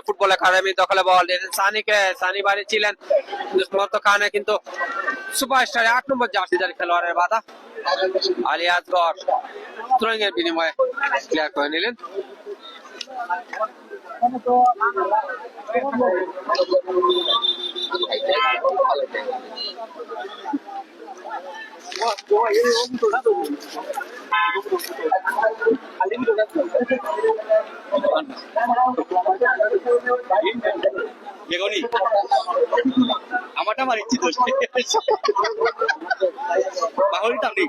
Football academy দখলে বল সানিকে, সানি বাড়ি ছিলেন খানে, কিন্তু সুপারস্টার 8 নম্বর জার্সিদার খেলোয়াড়ের বাধা। আলী আসগর থ্রোয়িং এর বিনিময়ে ক্লিয়ার করে নিলেন। আমারটা মারিচ্ছি তো বাহরিতাম নেই।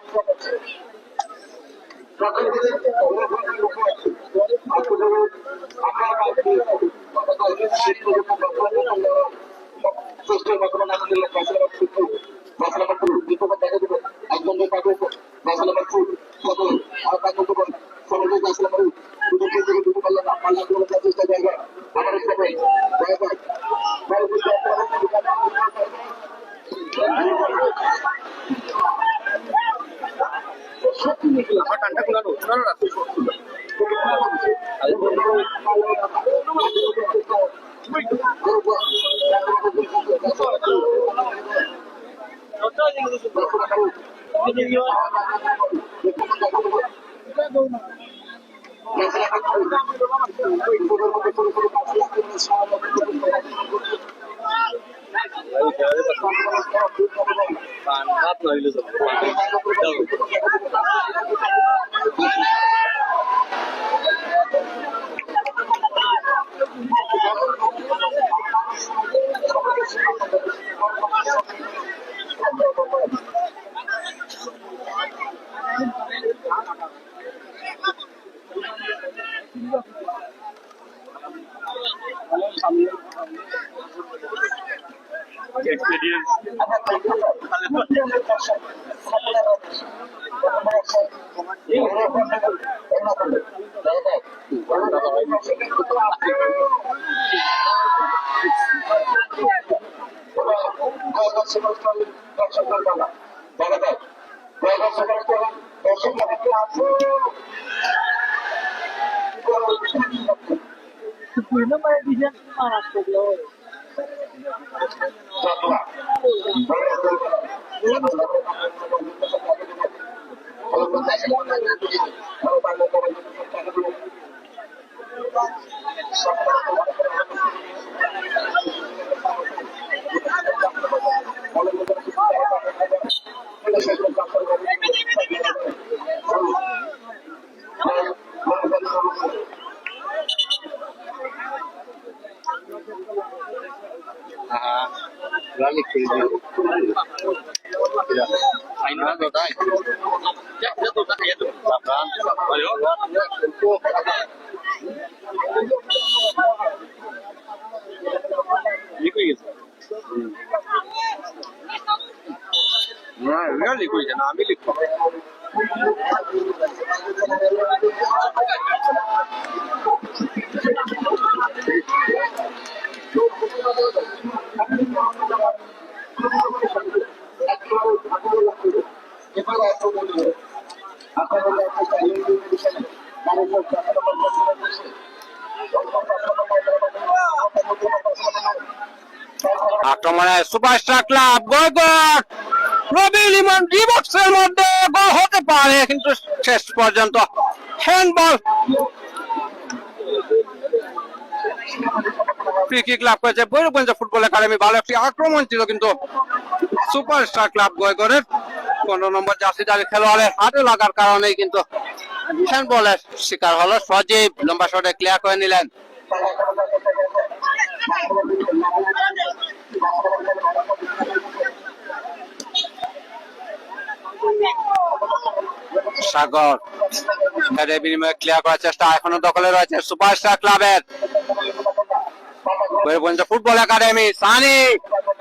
আমি লিখবো আক্রমণে সুপারস্টার ক্লাব গোলগোট রবি লিমন ডিবক্সের মধ্যে গোল হতে পারে, কিন্তু শেষ পর্যন্ত হ্যান্ডবল। ফ্রি কিক লাভ করেছে ভৈরবগঞ্জ ফুটবল একাডেমি। ভালো একটি আক্রমণ ছিল, কিন্তু সুপারস্টার ক্লাব গোলগোটের 15 নম্বর জার্সিদারি খেলোয়াড়ের হাতে লাগার কারণেই কিন্তু হ্যান্ডবলের শিকার হলো। সজীব লম্বা শটে ক্লিয়ার করে নিলেন। সাগর বিনিময়ে ক্লিয়ার করার চেষ্টা এখনো দখলে রয়েছে সুপারস্টার ক্লাবের। ভৈরবগঞ্জ ফুটবল একাডেমি সানি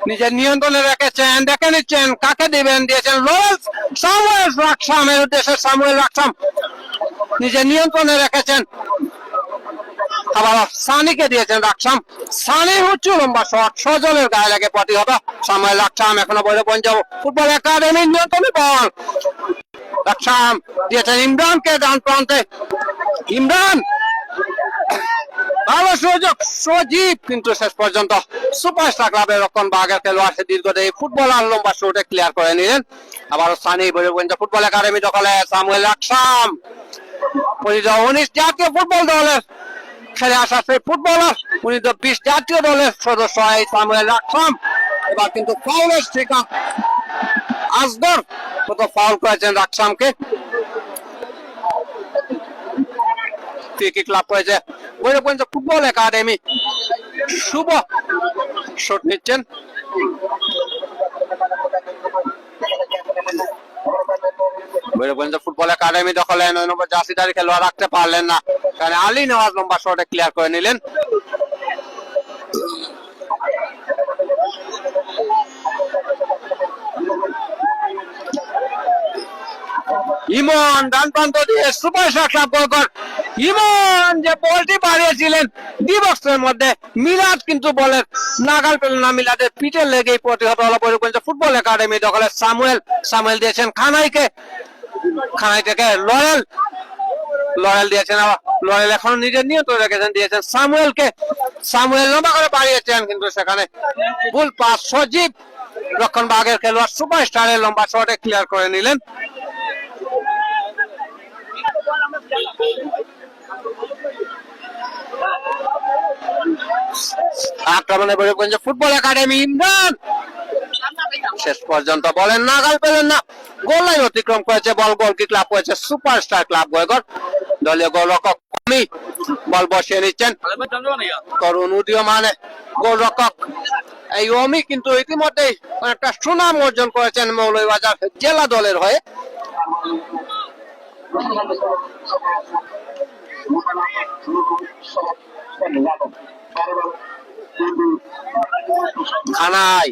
নিজের নিয়ন্ত্রণে রেখেছেন, দেখে নিচ্ছেন কাকে দিবেন। দিয়েছেন লরেন্স সামুয়েল রাকসামের উদ্দেশ্যে। সামুয়েল রাকসাম নিজের নিয়ন্ত্রণে রেখেছেন, আবার সানিকে দিয়েছেন রাকসাম। সানি হচ্ছে লম্বা শট, সজলের গায়ে লাগে প্রতিহত। সামুয়েল রাকসাম এখনো বৈরবগঞ্জ ফুটবল একাডেমির নিয়ন্ত্রণে বল। রাকসাম দিয়েছেন ইমরানকে ডান প্রান্তে। ইমরান ভালো সুযোগ, সজীব, কিন্তু শেষ পর্যন্ত সুপারস্টার ক্লাবের রক্ষণ বাগের খেলোয়াড় দীর্ঘদেহী ফুটবলার লম্বা শুটে ক্লিয়ার করে নিলেন। আবারও সানি বৈরবগঞ্জ ফুটবল একাডেমি দখলে। সামুয়েল রাকসাম 19 জাতীয় ফুটবল দলের খেলে আসা সেই ফুটবলার, 20 জাতীয় দলের সদস্য এই সামুয়েল রাকসাম। এবার কিন্তু ফাউলের শিকার আসগর, কত ফাউল করেছেন রাকসামকে। ফ্রি কিক লাভ করেছে বৈরবগঞ্জ ফুটবল একাডেমি। শুভ শট নিচ্ছেন। বৈরবগঞ্জ ফুটবল একাডেমি দখলে 9 নম্বর জার্সিধারী খেলোয়াড় রাখতে পারলেন না, কারণ আলী নওয়াজ লম্বা শটে ক্লিয়ার করে নিলেন। ইমন ডান প্রান্ত দিয়ে সুপারস্টার ক্লাব গোলকর। ইমন যে বলটি বাড়িয়েছিলেন ডিবক্সের মধ্যে, মিলাদ কিন্তু বলের নাগাল পেল না। মিলাদের পিঠে লেগেই প্রতিহত হলো বৈরবগঞ্জ ফুটবল একাডেমি দখলে। সামুয়েল দিয়েছেন খানাইকে। খানাই থেকে লরেল দিয়েছেন। আবার লরেল এখন নিজের নিয়ন্ত্রণ রেখেছেন, দিয়েছেন সামুয়েলকে। সামুয়েল লম্বা করে বাড়িয়েছেন, কিন্তু সেখানে ভুল পাস। সজীব রক্ষণ বাগের খেলোয়াড় সুপারস্টারের লম্বা শটে ক্লিয়ার করে নিলেন। আক্রমণে বৈরবগঞ্জ ফুটবল একাডেমি। ইমরান শেষ পর্যন্ত বলেন নাগাল পেলেন না। গোল লাইন অতিক্রম করেছে, বল গোল কিক লাভ করেছে সুপারস্টার ক্লাব গোলকর। দলীয় গোলরক্ষক কমি বল বসিয়ে নিচ্ছেন তরুণ উদীয়মানে গোলরক্ষক এই অমি, কিন্তু ইতিমধ্যেই অনেকটা সুনাম অর্জন করেছেন মৌলভীবাজার জেলা দলের হয়ে। খানাই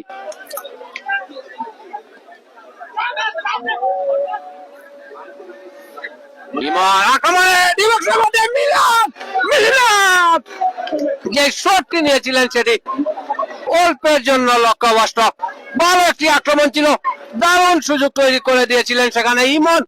যে শটটি নিয়েছিলেন সেটি অল্পের জন্য লক্ষ্যভ্রষ্ট। ভালো একটি আক্রমণ ছিল, দারুণ সুযোগ তৈরি করে দিয়েছিলেন সেখানে ইমন।